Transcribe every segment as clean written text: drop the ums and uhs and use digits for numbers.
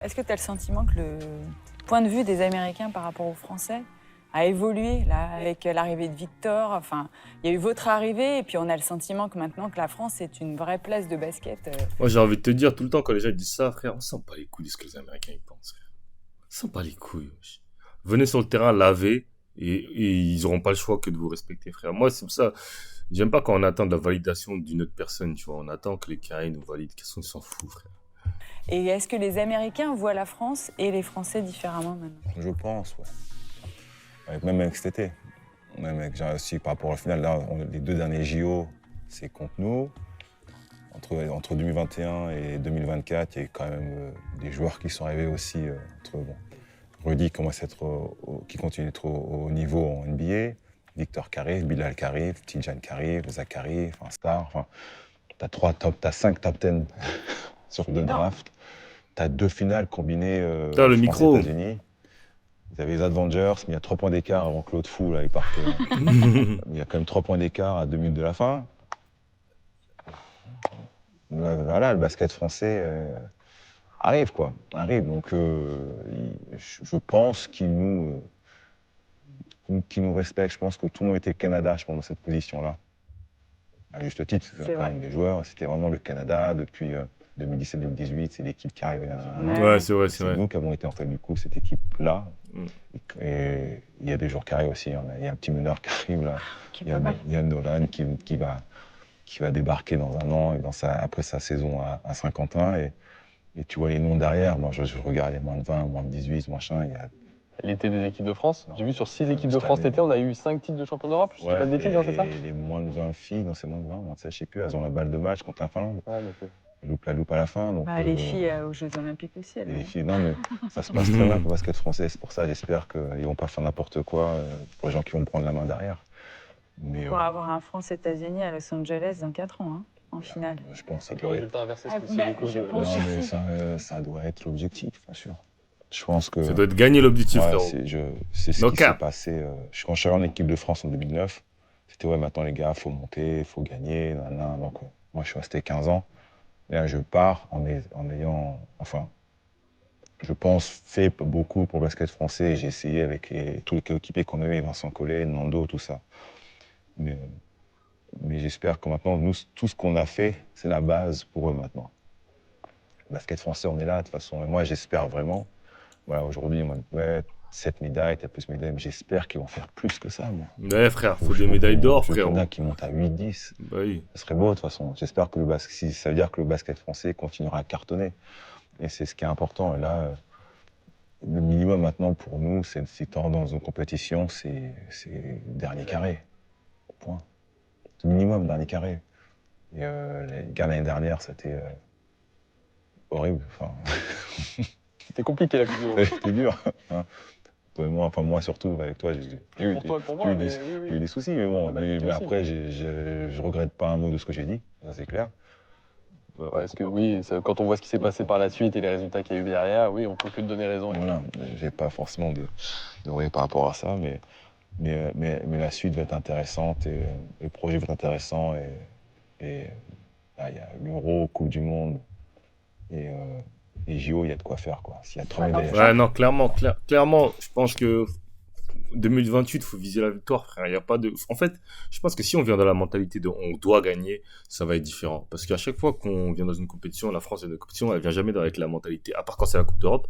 Est-ce que tu as le sentiment que le point de vue des Américains par rapport aux Français a évolué là, avec l'arrivée de Victor? Enfin, il y a eu votre arrivée et puis on a le sentiment que maintenant que la France est une vraie place de basket. Moi, j'ai envie de te dire tout le temps quand les gens disent ça, frère, on s'en bat les couilles de ce que les Américains ils pensent, frère. On s'en bat les couilles, wesh. Venez sur le terrain, lavez, et ils auront pas le choix que de vous respecter, frère. Moi, c'est pour ça, j'aime pas quand on attend de la validation d'une autre personne, tu vois. On attend que les Carrés nous valident. Qu'est-ce qu'on s'en fout, frère. Et est-ce que les Américains voient la France et les Français différemment maintenant? Je pense, ouais. Même avec cet été. Même avec, genre, aussi par rapport au final, là, les deux derniers JO, c'est contre nous. Entre 2021 et 2024, il y a eu quand même des joueurs qui sont arrivés aussi. Rudy commence à être qui continue d'être au haut niveau en NBA. Victor qui arrive, Bilal qui arrive, Tidjane qui arrive, Zach qui arrive, enfin Star. Enfin, t'as 5 top 10 sur deux drafts. T'as 2 finales combinées Putain, le micro. France-États-Unis. Ils avaient les Avengers, mais il y a 3 points d'écart avant que l'autre fou, là, il parte. Il y a quand même 3 points d'écart à 2 minutes de la fin. Voilà, le basket français arrive, quoi. Arrive. Donc, je pense qu'ils nous respectent. Je pense que tout le monde était Canada, je pense, dans cette position-là. À juste titre, c'est quand même des joueurs. C'était vraiment le Canada depuis 2017-2018. C'est l'équipe qui arrive. Ouais, c'est vrai, c'est C'est vrai. nous qui avons été en fait du coup cette équipe-là. Mm. Et il y a des joueurs qui arrivent aussi. Il y a un petit meneur qui arrive là. Il y a Nolan qui va débarquer dans un an et après sa saison à Saint-Quentin. Et tu vois les noms derrière. Moi, je regarde les moins de 20, moins de 18, machin. Il y a L'été des équipes de France. J'ai vu sur 6 équipes de cette France année. cet été, on a eu 5 titres de champion d'Europe. Je dis pas de bêtises, hein, c'est ça? et les moins de 20 filles, non, c'est moins de 20, moi, ça, je sais plus, elles ont la balle de match contre la Finlande. Ouais, donc, Elles loupent la loupe à la fin. Donc, Les filles aux Jeux Olympiques aussi. et les filles, non, mais ça se passe très bien pour le basket français. C'est pour ça, j'espère qu'ils vont pas faire n'importe quoi pour les gens qui vont me prendre la main derrière. Mais Pour avoir un France-États-Unis à Los Angeles dans 4 ans, hein, en finale. je pense que ça le doit être. résultat inversé, Ah, c'est aussi bah, beaucoup je de- pense Non, mais aussi. ça doit être l'objectif, bien sûr. Je pense que. Ça doit être gagner l'objectif, Ouais, frérot. c'est ce No qui s'est cap. passé. Quand je suis allé en équipe de France en 2009, c'était ouais, maintenant les gars, faut monter, faut gagner, nanana. Donc, moi, je suis resté 15 ans. Et là, je pars en ayant, enfin, je pense, fait beaucoup pour le basket français. J'ai essayé avec tous les coéquipiers qu'on avait, Vincent Collet, Nando, tout ça. Mais, mais j'espère que maintenant, nous, tout ce qu'on a fait, c'est la base pour eux maintenant. Le basket français, on est là, de toute façon. Et moi, j'espère vraiment. Voilà, aujourd'hui, moi, ouais, 7 médailles, t'as plus de médailles, mais j'espère qu'ils vont faire plus que ça, moi. Ouais, frère, faut des médailles d'or, Il y en frérot. a qui montent à 8-10. Bah oui. Ça serait beau, de toute façon. J'espère que ça veut dire que le basket français continuera à cartonner. Et c'est ce qui est important. Et là, le minimum maintenant pour nous, c'est si t'es dans une compétition, c'est dernier carré. Point. Le minimum, dernier carré. Et les gars, l'année dernière, c'était horrible. Enfin, C'était compliqué la vidéo. c'était dur. Hein. Toi et moi, enfin moi surtout, avec toi, j'ai eu Pour toi et pour j'ai moi, eu mais des- oui, j'ai oui. eu des soucis, mais bon. Ah bah, mais toi aussi. après, je regrette pas un mot de ce que j'ai dit, ça c'est clair. Ouais, parce que oui, quand on voit ce qui s'est passé par la suite et les résultats qu'il y a eu derrière, oui, on peut que te donner raison. Voilà, j'ai pas forcément de regret par rapport à ça, mais la suite va être intéressante et le projet va être intéressant et là, il y a l'Euro, Coupe du Monde et JO, il y a de quoi faire quoi. S'il y a 3 médailles. Ouais, non, clairement, je pense que 2028, faut viser la victoire, frère. Il y a pas de. En fait, je pense que si on vient dans la mentalité de on doit gagner, ça va être différent. Parce qu'à chaque fois qu'on vient dans une compétition, la France est dans une compétition, elle vient jamais avec la mentalité, à part quand c'est la Coupe d'Europe,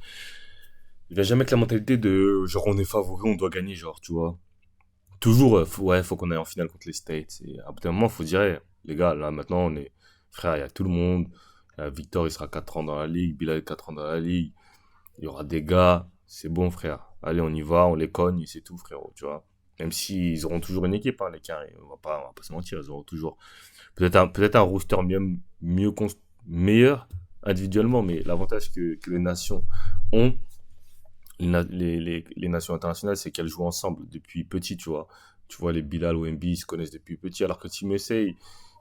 elle vient jamais avec la mentalité de genre on est favori, on doit gagner, genre, tu vois. Toujours, faut qu'on aille en finale contre les States. Et à bout d'un moment, faut dire, hey, les gars, là maintenant, on est. Frère, il y a tout le monde. Victor, il sera 4 ans dans la ligue. Bilal, 4 ans dans la ligue. Il y aura des gars. C'est bon, frère. Allez, on y va, on les cogne, et c'est tout, frérot, tu vois. Même s'ils auront toujours une équipe, hein, les carrés. On va pas se mentir, ils auront toujours. Peut-être un roster meilleur individuellement, mais l'avantage que les nations ont, les nations internationales, c'est qu'elles jouent ensemble depuis petit, tu vois. Tu vois, les Bilal ou MB, ils se connaissent depuis petit, alors que Team USA,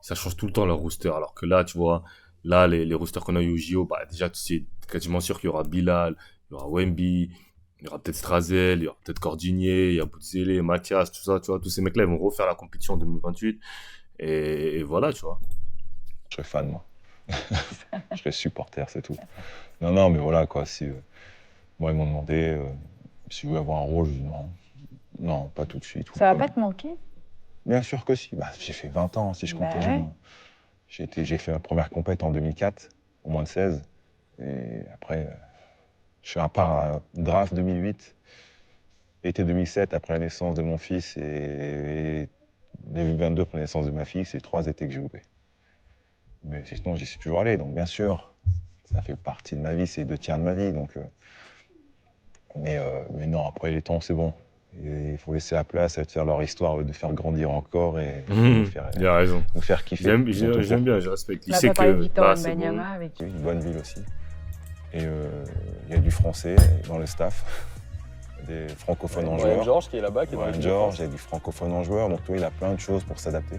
ça change tout le temps leur rooster. Alors que là, tu vois, là, les roosters qu'on a eu au JO, bah, déjà, c'est quasiment sûr qu'il y aura Bilal, il y aura Wemby, il y aura peut-être Strazel, il y aura peut-être Cordinier, il y a Boutzele, Mathias, tout ça, tu vois, tous ces mecs-là, ils vont refaire la compétition en 2028. Et voilà, tu vois. Je suis fan moi. Je serais supporter, c'est tout. Non, mais voilà, quoi. Si, moi, ils m'ont demandé si je voulais avoir un rôle. Je dis non. Non, pas tout de suite. Ça va pas te manquer? Bien sûr que si. Bah, j'ai fait 20 ans, si je compte les gens. J'ai fait ma première compète en 2004, au moins de 16. Et après, je suis à part à draft 2008, été 2007, après la naissance de mon fils, et 2022 pour la naissance de ma fille, c'est 3 étés que j'ai loupé. Mais sinon, j'y suis toujours allé, donc bien sûr, ça fait partie de ma vie, c'est 2 tiers de ma vie. Donc, mais non, après les temps, c'est bon. Il faut laisser la place à faire leur histoire, de faire grandir encore et Il a raison. nous faire kiffer. J'aime bien, je respecte. On a pas parlé de Victor là, c'est Wembanyama bon. avec Oui, une bonne ville aussi. Et il y a du français dans le staff, des francophones en Brian joueurs. George qui est là-bas, qui est dans Brian l'équipe de George, France. il y a du francophone en joueur, donc il a plein de choses pour s'adapter.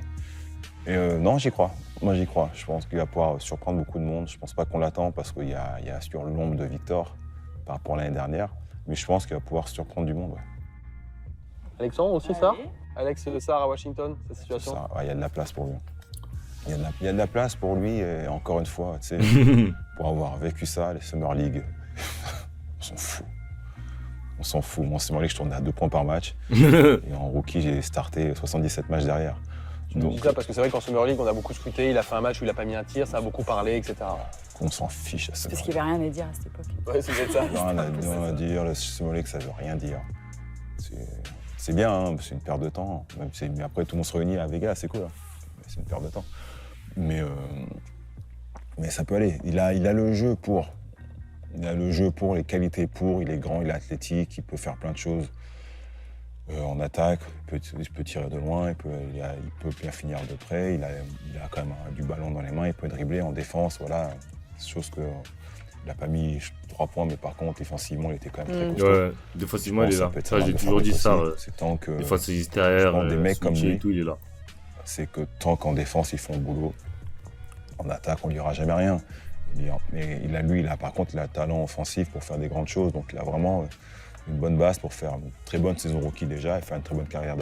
Et non, j'y crois. Moi, j'y crois. Je pense qu'il va pouvoir surprendre beaucoup de monde. Je pense pas qu'on l'attend parce qu'il y a sur l'ombre de Victor par rapport à l'année dernière. Mais je pense qu'il va pouvoir surprendre du monde. Ouais. Alexandre aussi, ça Alex Sarr à Washington, cette C'est situation ça. Ouais, il y a de la place pour lui. Il y a de la place pour lui, et encore une fois, tu sais, pour avoir vécu ça, les Summer League, on s'en fout. On s'en fout. Moi, en Summer League, je tournais à 2 points par match. Et en rookie, j'ai starté 77 matchs derrière. Je te dis ça parce que c'est vrai qu'en Summer League, on a beaucoup scruté, il a fait un match où il a pas mis un tir, ça a beaucoup parlé, etc. On s'en fiche à Summer Parce League. qu'il n'y avait rien à dire à cette époque. Ouais, c'est peut-être ça. Rien à dire, le Summer League, ça veut rien dire. C'est bien, hein, c'est une perte de temps. Mais après, tout le monde se réunit à Vegas, c'est cool. Hein. C'est une perte de temps. Mais ça peut aller. Il a le jeu pour. Il a le jeu pour, les qualités pour. Il est grand, il est athlétique, il peut faire plein de choses. En attaque, il peut tirer de loin, il peut bien finir de près. Il a quand même du ballon dans les mains, il peut dribbler en défense. Voilà, chose que il n'a pas mis 3 points, mais par contre, défensivement, il était quand même très costaud. Ouais, défensivement, il est là. peut être Ça, un j'ai de toujours dit ça. fabrique aussi. C'est tant que Défense extérieure, je pense des mecs comme lui. et tout, il est là. c'est que tant qu'en défense, ils font le boulot, en attaque, on ne lui aura jamais rien. Mais par contre, il a un talent offensif pour faire des grandes choses. Donc, il a vraiment une bonne base pour faire une très bonne saison rookie déjà et faire une très bonne carrière derrière.